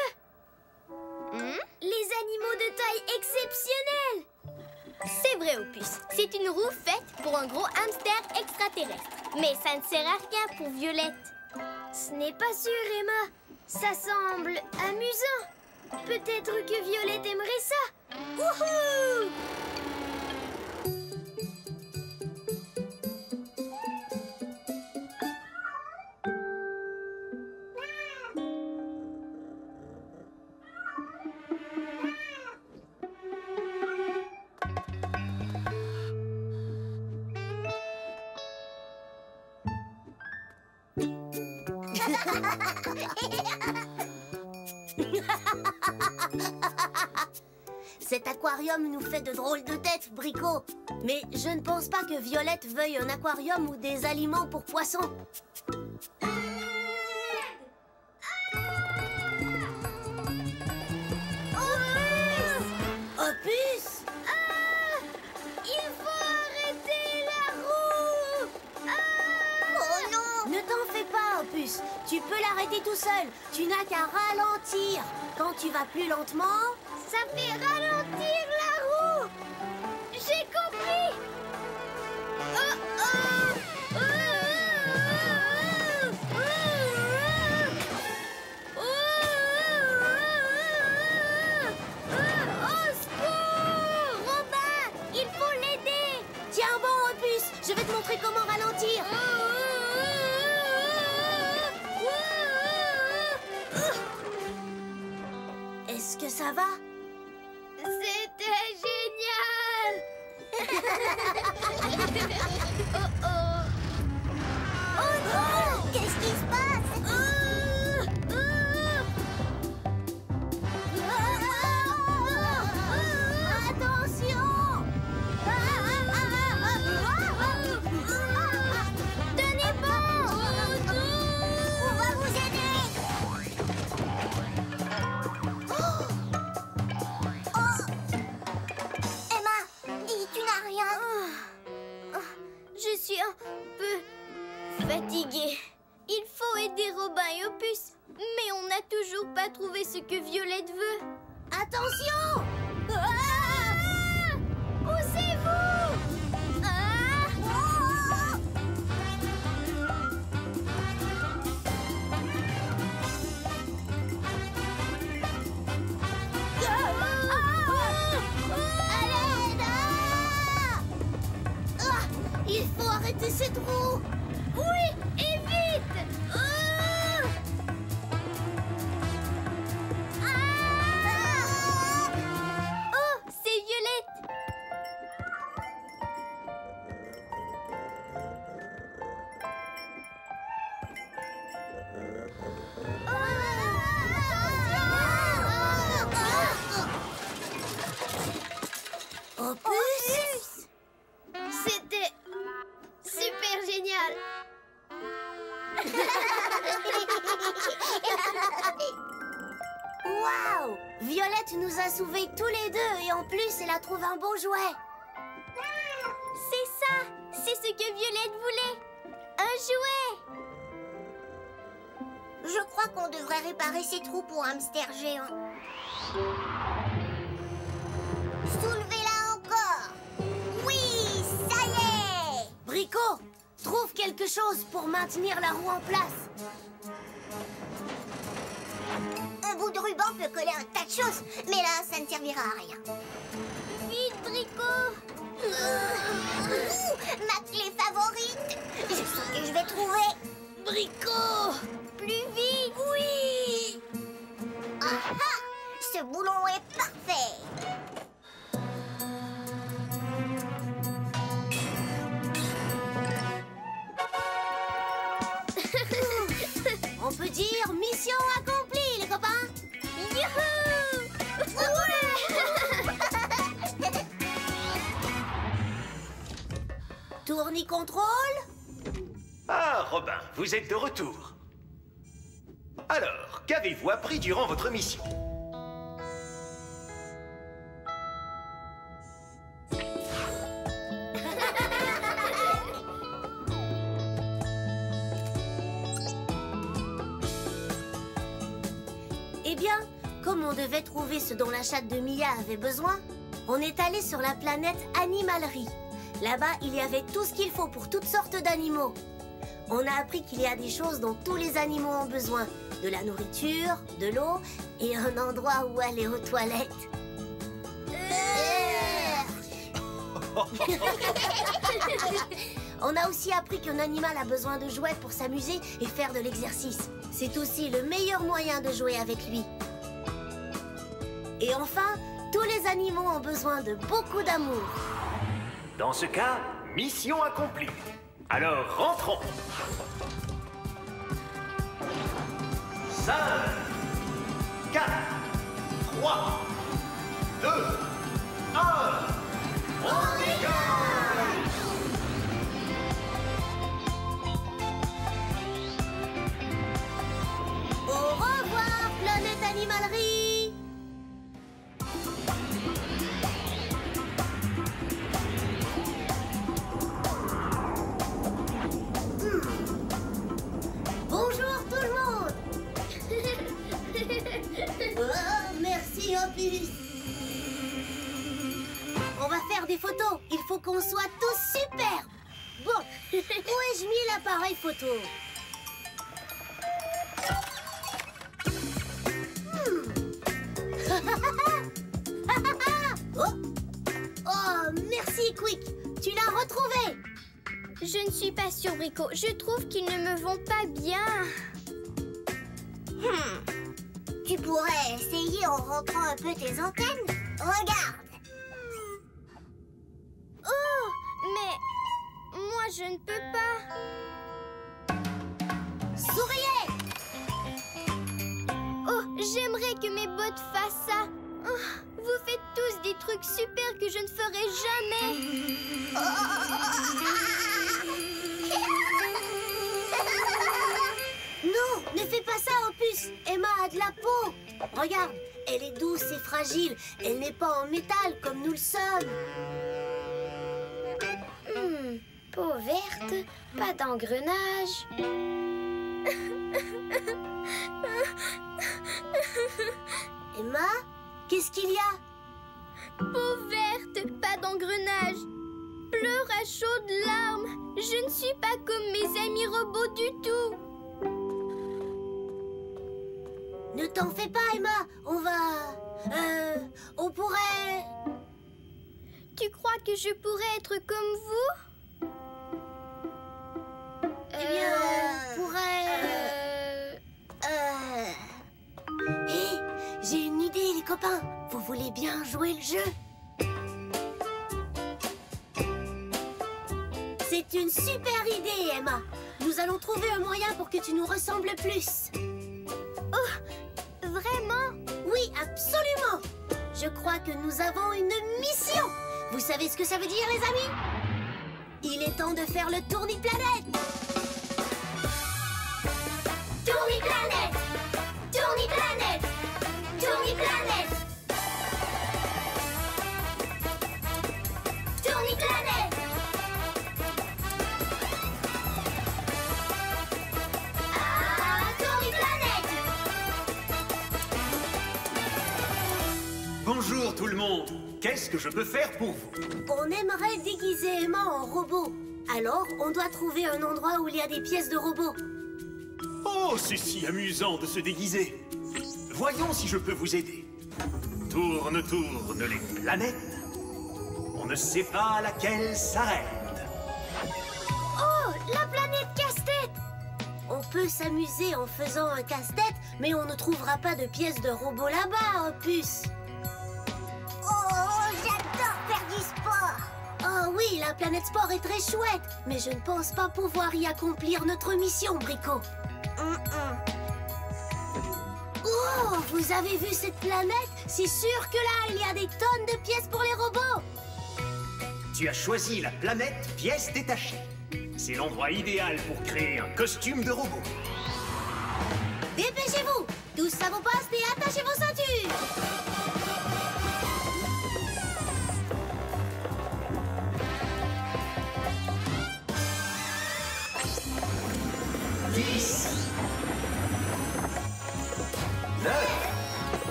Les animaux de taille exceptionnelle. C'est vrai, Opus. C'est une roue faite pour un gros hamster extraterrestre. Mais ça ne sert à rien pour Violette. Ce n'est pas sûr, Emma. Ça semble amusant. Peut-être que Violette aimerait ça. Wouhou! Cet aquarium nous fait de drôles de têtes, Brico. Mais je ne pense pas que Violette veuille un aquarium ou des aliments pour poissons. Opus! Il faut arrêter la roue. Oh non! Ne t'en fais pas, Opus. Tu peux l'arrêter tout seul. Tu n'as qu'à ralentir. Quand tu vas plus lentement... Ça fait ralentir la roue. J'ai compris. Au secours! Robin, il faut l'aider. Tiens bon, Opus. Je vais te montrer comment ralentir. Est-ce que ça va? C'était génial. Oh non! Qu'est-ce qui se passe? Attention! Tenez bon. On va vous aider! Emma, dis, tu n'as rien? Je suis un peu fatiguée. Il faut aider Robin et Opus. Mais on n'a toujours pas trouvé ce que Violette veut. Attention! Oui, et vite! Oh! Oh, c'est Violette! Opus! C'était super génial! Waouh! Violette nous a sauvés tous les deux et en plus, elle a trouvé un beau jouet. C'est ça! C'est ce que Violette voulait! Un jouet! Je crois qu'on devrait réparer ces trous pour hamster géant. Soulevez-la encore! Oui, ça y est! Brico, trouve quelque chose pour maintenir la roue en place. Un bout de ruban peut coller un tas de choses, mais là, ça ne servira à rien. Vite, Brico! Ma clé favorite! Je sais que je vais trouver. Brico! Plus vite! Oui! Ah ah! Ce boulon est parfait! On peut dire mission accomplie, les copains. Youhou! Tourne-contrôle. Ah, Robin, vous êtes de retour. Alors, qu'avez-vous appris durant votre mission? Eh bien, comme on devait trouver ce dont la chatte de Mia avait besoin, on est allé sur la planète Animalerie. Là-bas, il y avait tout ce qu'il faut pour toutes sortes d'animaux. On a appris qu'il y a des choses dont tous les animaux ont besoin. De la nourriture, de l'eau et un endroit où aller aux toilettes. On a aussi appris qu'un animal a besoin de jouets pour s'amuser et faire de l'exercice. C'est aussi le meilleur moyen de jouer avec lui. Et enfin, tous les animaux ont besoin de beaucoup d'amour. Dans ce cas, mission accomplie. Alors, rentrons. 5, 4, 3, 2, 1. On dégage! Au revoir, planète Animalerie! Bonjour tout le monde! Oh, merci Opus! On va faire des photos. Il faut qu'on soit tous superbes. Bon, où ai-je mis l'appareil photo? Oh, merci Quick. Tu l'as retrouvé. Je ne suis pas sûre, Brico. Je trouve qu'ils ne me vont pas bien. Tu pourrais essayer en rentrant un peu tes antennes. Regarde. Oh, mais moi, je ne peux pas. Souriez. Oh, j'aimerais que mes bottes fassent ça. Oh, vous faites tous des trucs super que je ne ferai jamais. Non, ne fais pas ça, Opus. Emma a de la peau. Regarde, elle est douce et fragile. Elle n'est pas en métal comme nous le sommes. Peau verte, pas d'engrenage. Emma, qu'est-ce qu'il y a? Peau verte, pas d'engrenage. Pleure à chaudes larmes. Je ne suis pas comme mes amis robots du tout. Ne t'en fais pas, Emma. On pourrait... Tu crois que je pourrais être comme vous? Eh bien, on pourrait... Hé, j'ai une idée, les copains. Vous voulez bien jouer le jeu? C'est une super idée, Emma. Nous allons trouver un moyen pour que tu nous ressembles plus. Oh, vraiment? Oui, absolument. Je crois que nous avons une mission. Vous savez ce que ça veut dire, les amis? Il est temps de faire le tourni-planète. Tourni-planète! Tourni-planète! Tourni-planète! Tourni-planète! Ah, tourni-planète! Bonjour tout le monde. Qu'est-ce que je peux faire pour vous? On aimerait déguiser Emma en robot. Alors, on doit trouver un endroit où il y a des pièces de robots. Oh, c'est si amusant de se déguiser. Voyons si je peux vous aider. Tourne, tourne les planètes. On ne sait pas laquelle s'arrête. Oh, la planète casse-tête! On peut s'amuser en faisant un casse-tête, mais on ne trouvera pas de pièces de robot là-bas, Opus. Oh, j'adore faire du sport! Oh oui, la planète sport est très chouette, mais je ne pense pas pouvoir y accomplir notre mission, Brico. Oh, vous avez vu cette planète? C'est sûr que là, il y a des tonnes de pièces pour les robots. Tu as choisi la planète pièce détachée. C'est l'endroit idéal pour créer un costume de robot. Dépêchez-vous! Tous à vos postes et attachez vos ceintures!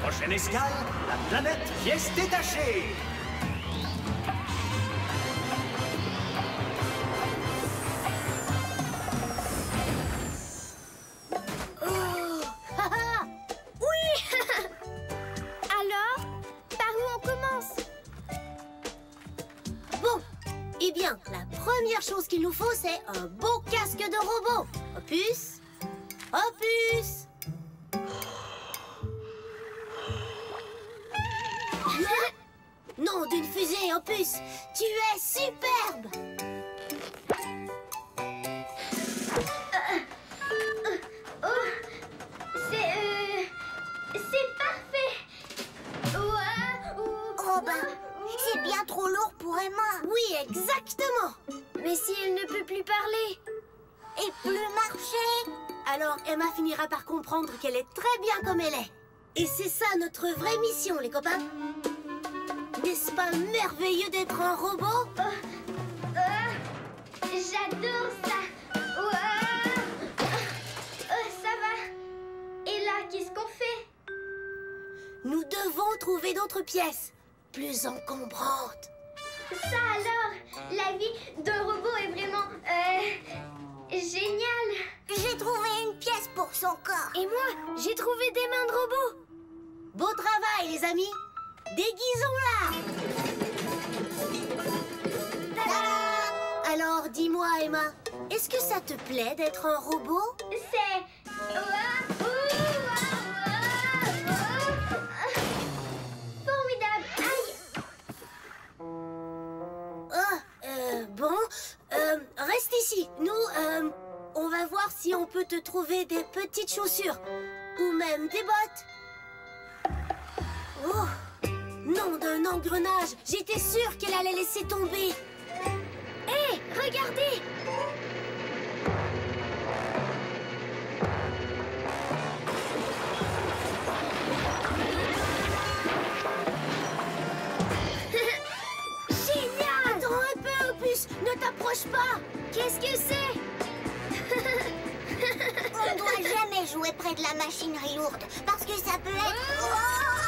Prochaine escale, la planète pièce détachée. Alors, par où on commence? Bon, eh bien, la première chose qu'il nous faut, c'est un beau casque de robot. Opus? Opus? Nom d'une fusée, Opus! Tu es superbe! C'est parfait. Oh ben, c'est bien trop lourd pour Emma. Oui, exactement! Mais si elle ne peut plus parler? Et plus marcher. Alors Emma finira par comprendre qu'elle est très bien comme elle est. Et c'est ça notre vraie mission, les copains. N'est-ce pas merveilleux d'être un robot? J'adore ça. Ça va. Et là, qu'est-ce qu'on fait? Nous devons trouver d'autres pièces, plus encombrantes. Ça alors, la vie d'un robot est vraiment géniale. J'ai trouvé une pièce pour son corps. Et moi, j'ai trouvé des mains de robot. Beau travail, les amis. Déguisons-la. Alors, dis-moi, Emma, est-ce que ça te plaît d'être un robot? C'est... formidable. Aïe. Bon, reste ici. Nous, on va voir si on peut te trouver des petites chaussures. Ou même des bottes. Oh, nom d'un engrenage. J'étais sûre qu'elle allait laisser tomber. Hé, regardez. Génial! Attends un peu, Opus. Ne t'approche pas. Qu'est-ce que c'est? On ne doit jamais jouer près de la machinerie lourde parce que ça peut être... Oh!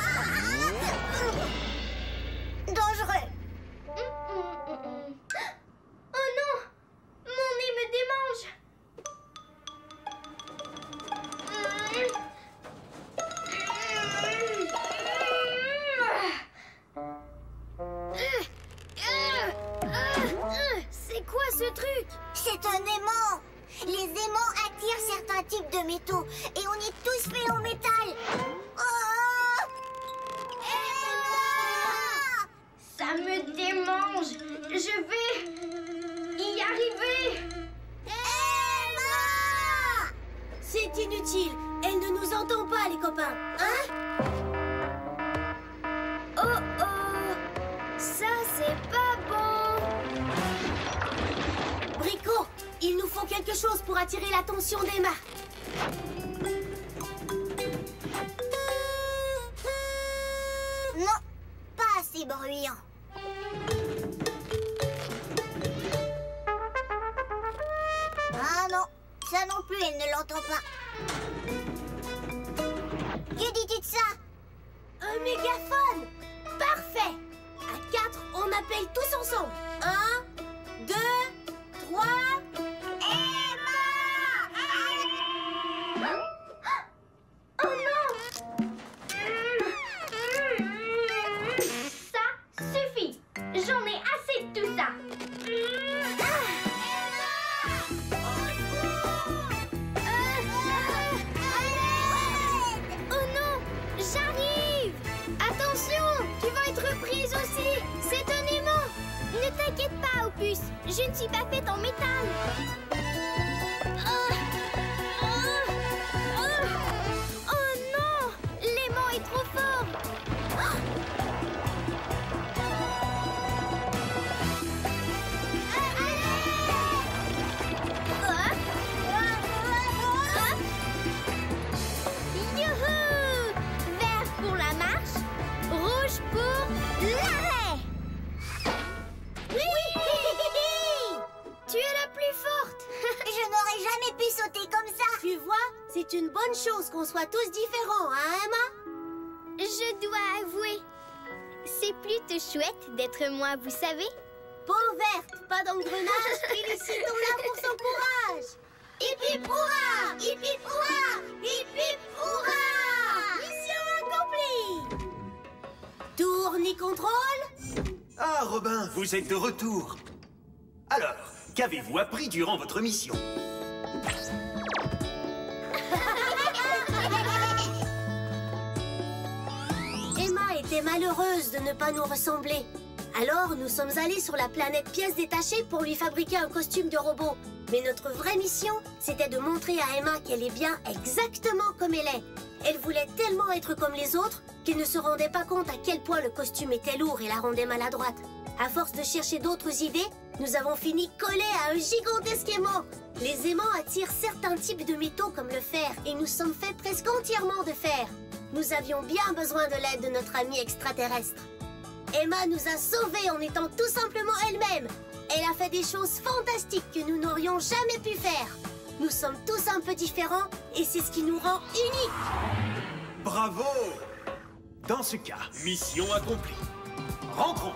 ce truc? C'est un aimant. Les aimants attirent certains types de métaux et on est tous faits en métal. Oh! Emma! Ça me démange. Je vais y arriver. Emma! C'est inutile. Elle ne nous entend pas, les copains. Hein? Oh oh, ça c'est pas bon. Brico, il nous faut quelque chose pour attirer l'attention d'Emma. Non, pas assez bruyant. Ah non, ça non plus, elle ne l'entend pas. Que dis-tu de ça? Un mégaphone! Parfait! À 4, on appelle tous ensemble. 1, 2, 3... Emma! Oh non! Ça suffit. J'en ai assez de tout ça. Oh non! J'arrive! Attention! Tu vas être prise aussi! C'est un aimant! Ne t'inquiète pas, Opus! Je ne suis pas faite en métal! Oh non! L'aimant est trop fort! Youhou! Vert pour la marche, rouge pour l'arrêt! Oui! Tu es la plus forte! Je n'aurais jamais pu sauter comme ça. Tu vois, c'est une bonne chose qu'on soit tous différents, hein, Emma? Je dois avouer, c'est plutôt chouette d'être moi, vous savez. Peau verte, pas d'engrenage, félicitons-la pour son courage. Hip hip hurrah! Hip hip hurrah! Hip hip hurrah! Mission accomplie. Tour ni contrôle. Ah, Robin, vous êtes de retour. Alors, qu'avez-vous appris durant votre mission? Emma était malheureuse de ne pas nous ressembler. Alors, nous sommes allés sur la planète pièces détachées pour lui fabriquer un costume de robot. Mais notre vraie mission, c'était de montrer à Emma qu'elle est bien exactement comme elle est. Elle voulait tellement être comme les autres qu'elle ne se rendait pas compte à quel point le costume était lourd et la rendait maladroite. À force de chercher d'autres idées, nous avons fini collés à un gigantesque aimant. Les aimants attirent certains types de métaux comme le fer et nous sommes faits presque entièrement de fer. Nous avions bien besoin de l'aide de notre amie extraterrestre. Emma nous a sauvés en étant tout simplement elle-même. Elle a fait des choses fantastiques que nous n'aurions jamais pu faire. Nous sommes tous un peu différents et c'est ce qui nous rend uniques. Bravo! Dans ce cas, mission accomplie. Rentrons.